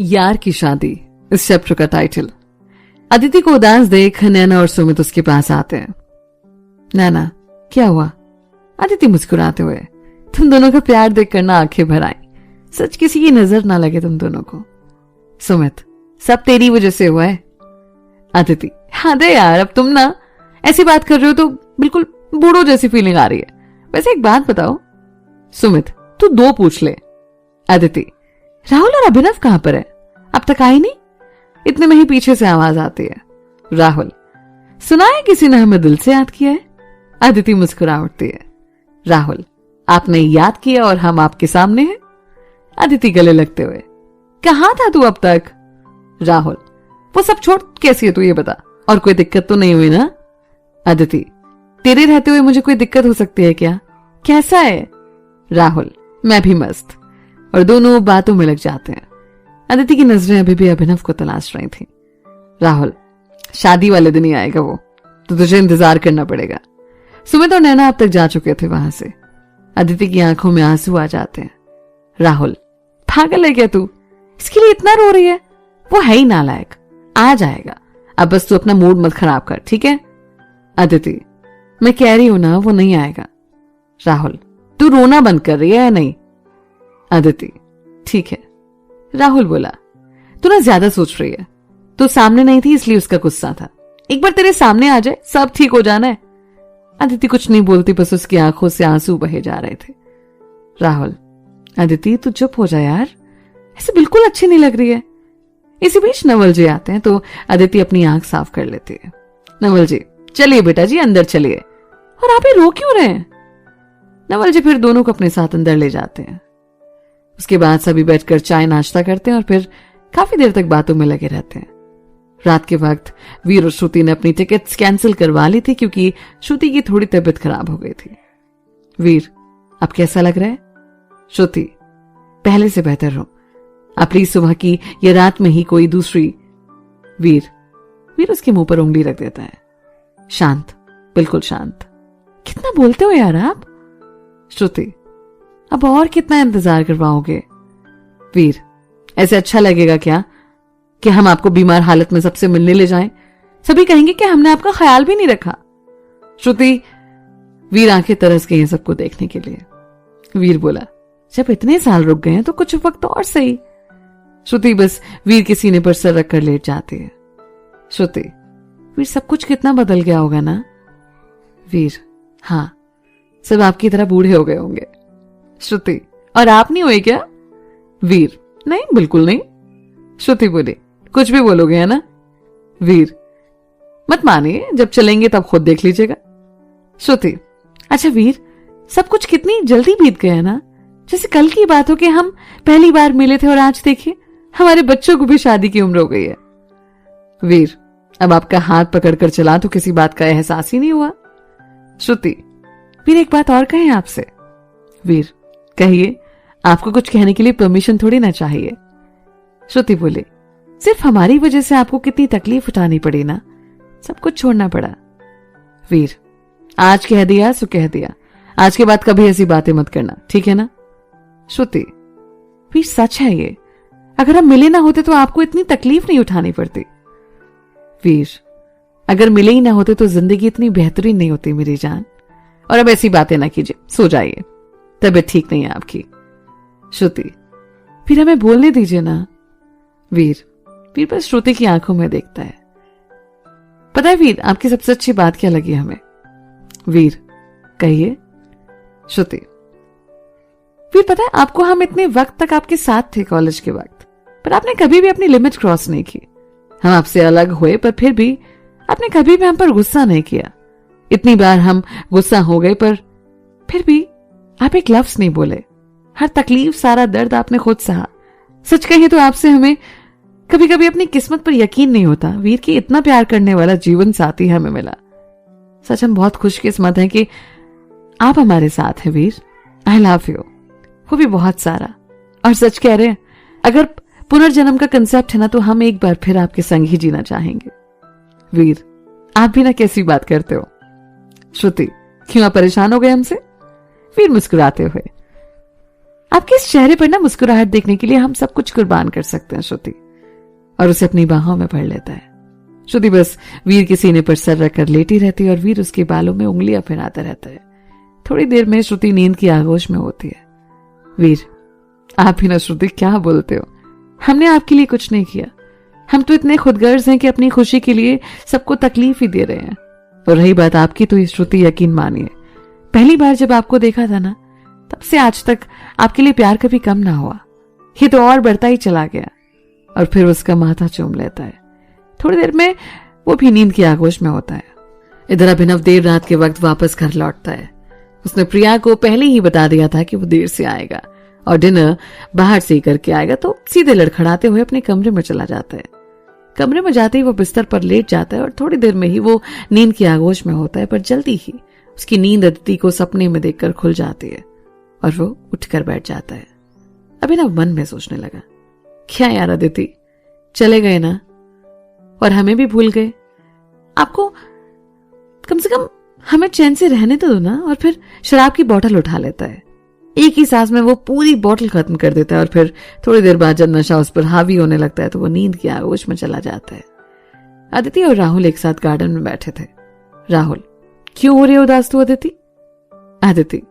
यार की शादी इस चैप्टर का टाइटल। अदिति को उदास देख नैना और सुमित उसके पास आते हैं। नैना, क्या हुआ? अदिति मुस्कुराते हुए, तुम दोनों का प्यार देख कर ना आंखें भर आई। सच किसी की नजर ना लगे तुम दोनों को। सुमित, सब तेरी वजह से हुआ है। अदिति, हाँ दे यार, अब तुम ना ऐसी बात कर रहे हो तो बिल्कुल बूढ़ों जैसी फीलिंग आ रही है। वैसे एक बात बताओ। सुमित, तू दो पूछ ले। अदिति, राहुल और अभिनव कहां पर है? अब तक आई नहीं? इतने में ही पीछे से आवाज आती है। राहुल, सुना है किसी ने हमें दिल से याद किया है? अदिति मुस्कुरा उठती है। राहुल, आपने याद किया और हम आपके सामने हैं? अदिति गले लगते हुए, कहां था तू अब तक? राहुल, वो सब छोड़, कैसी है तू ये बता, और कोई दिक्कत तो नहीं हुई ना? अदिति, तेरे रहते हुए मुझे कोई दिक्कत हो सकती है क्या? कैसा है? राहुल, मैं भी मस्त। और दोनों बातों में लग जाते हैं। अदिति की नजरें अभी भी अभिनव को तलाश रही थी। राहुल, शादी वाले दिन ही आएगा वो, तो तुझे इंतजार करना पड़ेगा। सुमित और नैना अब तक जा चुके थे वहां से। अदिति की आंखों में आंसू आ जाते हैं। राहुल, पागल है क्या तू? इसके लिए इतना रो रही है? वो है ही नालायक, आ जाएगा। अब बस तू अपना मूड मत खराब कर, ठीक है? अदिति, मैं कह रही हूं ना, वो नहीं आएगा। राहुल, तू रोना बंद कर रही है या नहीं? अदिति, ठीक है। राहुल बोला, तू ना ज्यादा सोच रही है। तू सामने नहीं थी इसलिए उसका गुस्सा था। एक बार तेरे सामने आ जाए, सब ठीक हो जाना है। अदिति कुछ नहीं बोलती, बस उसकी आंखों से आंसू बहे जा रहे थे। राहुल, अदिति तू चुप हो जा यार, ऐसे बिल्कुल अच्छी नहीं लग रही है। इसी बीच नवल जी आते हैं तो अदिति अपनी आंख साफ कर लेती है। नवल जी, चलिए बेटा जी, अंदर चलिए। और आप ये रो क्यों रहे हैं? नवल जी फिर दोनों को अपने साथ अंदर ले जाते हैं। उसके बाद सभी बैठकर चाय नाश्ता करते हैं और फिर काफी देर तक बातों में लगे रहते हैं। रात के वक्त वीर और श्रुति ने अपनी टिकट्स कैंसिल करवा ली थी क्योंकि श्रुति की थोड़ी तबीयत खराब हो गई थी। वीर, अब कैसा लग रहा है? श्रुति, पहले से बेहतर हो। अब प्लीज सुबह की या रात में ही कोई दूसरी। वीर उसके मुंह पर उंगली रख देता है। शांत, बिल्कुल शांत। कितना बोलते हो यार आप? श्रुति, अब और कितना इंतजार करवाओगे? वीर, ऐसे अच्छा लगेगा क्या कि हम आपको बीमार हालत में सबसे मिलने ले जाएं? सभी कहेंगे कि हमने आपका ख्याल भी नहीं रखा। श्रुति, वीर आंखें तरस गई हैं सबको देखने के लिए। वीर बोला, जब इतने साल रुक गए हैं तो कुछ वक्त और सही। श्रुति बस वीर के सीने पर सर रखकर लेट जाती है। श्रुति, वीर सब कुछ कितना बदल गया होगा ना? वीर, हाँ, सब आपकी तरह बूढ़े हो गए होंगे। श्रुति, और आप नहीं हुए क्या? वीर, नहीं, बिल्कुल नहीं। श्रुति बोली, कुछ भी बोलोगे है ना? वीर, मत मानिए, जब चलेंगे तब खुद देख लीजिएगा। श्रुति, अच्छा वीर, सब कुछ कितनी जल्दी बीत गया ना। जैसे कल की बात हो कि हम पहली बार मिले थे और आज देखिए हमारे बच्चों को भी शादी की उम्र हो गई है। वीर, अब आपका हाथ पकड़कर चला तो किसी बात का एहसास ही नहीं हुआ। श्रुति, वीर एक बात और कहें आपसे। वीर, कहिए, आपको कुछ कहने के लिए परमिशन थोड़ी ना चाहिए। श्रुति बोले, सिर्फ हमारी वजह से आपको कितनी तकलीफ उठानी पड़ी ना, सब कुछ छोड़ना पड़ा। वीर, आज कह दिया सो कह दिया, आज के बाद कभी ऐसी बातें मत करना, ठीक है ना? श्रुति, वीर सच है ये, अगर हम मिले ना होते तो आपको इतनी तकलीफ नहीं उठानी पड़ती। वीर, अगर मिले ही ना होते तो जिंदगी इतनी बेहतरीन नहीं होती मेरी जान। और अब ऐसी बातें ना कीजिए, सो जाइए, तबीयत ठीक नहीं है आपकी। श्रुति, फिर हमें बोलने दीजिए ना। वीर बस श्रुति की आंखों में देखता है। पता है वीर, आपकी सबसे अच्छी बात क्या लगी हमें? वीर, कहिए। श्रुति, वीर पता है आपको, हम इतने वक्त तक आपके साथ थे कॉलेज के वक्त, पर आपने कभी भी अपनी लिमिट क्रॉस नहीं की। हम आपसे अलग हुए पर फिर भी आपने कभी भी हम पर गुस्सा नहीं किया। इतनी बार हम गुस्सा हो गए पर फिर भी आप एक लफ्ज नहीं बोले। हर तकलीफ, सारा दर्द आपने खुद सहा। सच कहे तो आपसे हमें कभी कभी अपनी किस्मत पर यकीन नहीं होता वीर की इतना प्यार करने वाला जीवन साथी हमें मिला। सच हम बहुत खुशकिस्मत हैं कि आप हमारे साथ हैं वीर। आई लव यू, वो भी बहुत सारा। और सच कह रहे हैं, अगर पुनर्जन्म का कंसेप्ट है ना तो हम एक बार फिर आपके संग ही जीना चाहेंगे। वीर, आप भी ना कैसी बात करते हो। श्रुति, क्यों आप परेशान हो गए हमसे? वीर मुस्कुराते हुए, आपके इस चेहरे पर ना मुस्कुराहट देखने के लिए हम सब कुछ कुर्बान कर सकते हैं श्रुति। और उसे अपनी बाहों में भर लेता है। श्रुति बस वीर के सीने पर सर रखकर लेटी रहती है और वीर उसके बालों में उंगलियां फिराता रहता है। थोड़ी देर में श्रुति नींद की आगोश में होती है। वीर, आप ही ना श्रुति क्या बोलते हो, हमने आपके लिए कुछ नहीं किया। हम तो इतने खुदगर्ज हैं कि अपनी खुशी के लिए सबको तकलीफ ही दे रहे हैं। और रही बात आपकी, तो ये श्रुति यकीन मानिए, पहली बार जब आपको देखा था ना, तब से आज तक आपके लिए प्यार कभी कम ना हुआ। ये तो और बढ़ता ही चला गया। और फिर उसका माथा चूम लेता है। थोड़ी देर में वो भी नींद की आगोश में होता है। इधर अभिनव देर रात के वक्त वापस घर लौटता है। उसने प्रिया को पहले ही बता दिया था कि वो देर से आएगा और डिनर बाहर से ही करके आएगा, तो सीधे लड़खड़ाते हुए अपने कमरे में चला जाता है। कमरे में जाते ही वो बिस्तर पर लेट जाता है और थोड़ी देर में ही वो नींद की आगोश में होता है। पर जल्दी ही उसकी नींद अदिति को सपने में देखकर खुल जाती है और वो उठकर बैठ जाता है। अभिनव मन में सोचने लगा, क्या यार अदिति, चले गए ना और हमें भी भूल गए। आपको कम से कम हमें चैन से रहने तो दो ना। और फिर शराब की बोतल उठा लेता है। एक ही सांस में वो पूरी बोतल खत्म कर देता है और फिर थोड़ी देर बाद जब नशा उस पर हावी होने लगता है तो वो नींद की आगोश में चला जाता है। अदिति और राहुल एक साथ गार्डन में बैठे थे। राहुल, क्यों हो रही उदास तू अदिति? अदिति,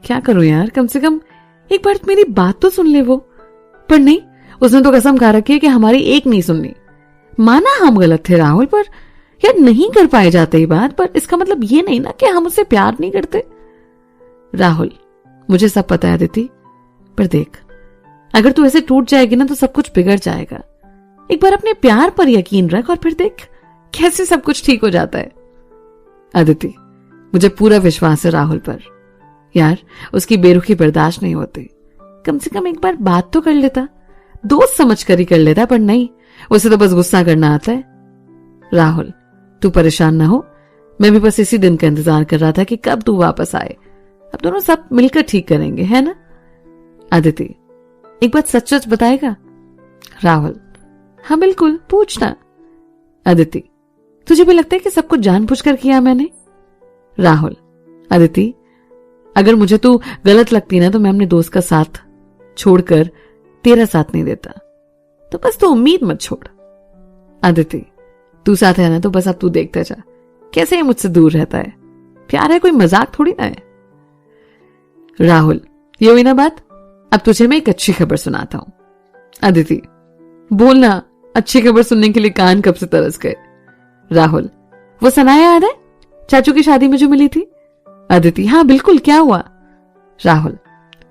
क्या करूं यार, कम से कम एक बार मेरी बात तो सुन ले वो। पर नहीं, उसने तो कसम खा रखी है कि हमारी एक नहीं सुननी। माना हम गलत थे राहुल, पर यार नहीं कर पाए जाते ये बात, पर इसका मतलब ये नहीं ना कि हम उससे प्यार नहीं करते। राहुल, मुझे सब पता है अदिति, पर देख, अगर तू ऐसे टूट जाएगी ना तो सब कुछ बिगड़ जाएगा। एक बार अपने प्यार पर यकीन रख और फिर देख कैसे सब कुछ ठीक हो जाता है। अदिति, मुझे पूरा विश्वास है राहुल पर। यार, उसकी बेरुखी बर्दाश्त नहीं होती। कम से कम एक बार बात तो कर लेता, दोस्त समझ कर ही कर लेता, पर नहीं, उसे तो बस गुस्सा करना आता है। राहुल, तू परेशान ना हो, मैं भी बस इसी दिन का इंतजार कर रहा था कि कब तू वापस आए। अब दोनों सब मिलकर ठीक करेंगे, है ना? अदिति, एक बात सच सच बताएगा? राहुल, हाँ बिल्कुल, पूछना। अदिति, तुझे भी लगता है कि सब कुछ जानबूझकर किया मैंने? राहुल, अदिति, अगर मुझे तू गलत लगती ना तो मैं अपने दोस्त का साथ छोड़कर तेरा साथ नहीं देता। तो बस तू उम्मीद मत छोड़। अदिति, तू साथ है ना तो बस अब तू देखता जा कैसे ही मुझसे दूर रहता है। प्यार है कोई मजाक थोड़ी ना है। राहुल, ये हुई ना बात, अब तुझे मैं एक अच्छी खबर सुनाता हूं। अदिति, बोलना, अच्छी खबर सुनने के लिए कान कब से तरस गए। राहुल, वो सनाया याद है चाचू की शादी में जो मिली थी? अदिति, हाँ बिल्कुल, क्या हुआ? राहुल,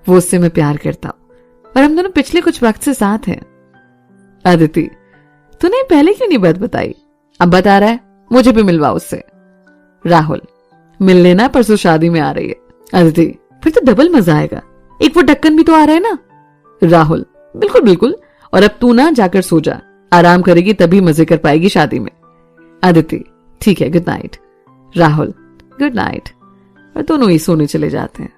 वो उससे मैं प्यार करता हूं और हम दोनों पिछले कुछ वक्त से साथ हैं। अदिति, तूने पहले क्यों नहीं बात बताई? अब बता रहा है, मुझे भी मिलवा उससे। राहुल, मिल लेना, परसों शादी में आ रही है। अदिति, फिर तो डबल मजा आएगा, एक वो ढक्कन भी तो आ रहा है ना। राहुल, बिल्कुल बिल्कुल, और अब तू ना जाकर सो जा, आराम करेगी तभी मजे कर पाएगी शादी में। अदिति, ठीक है, good night. Rahul, good night. और दोनों ही सोने चले जाते हैं।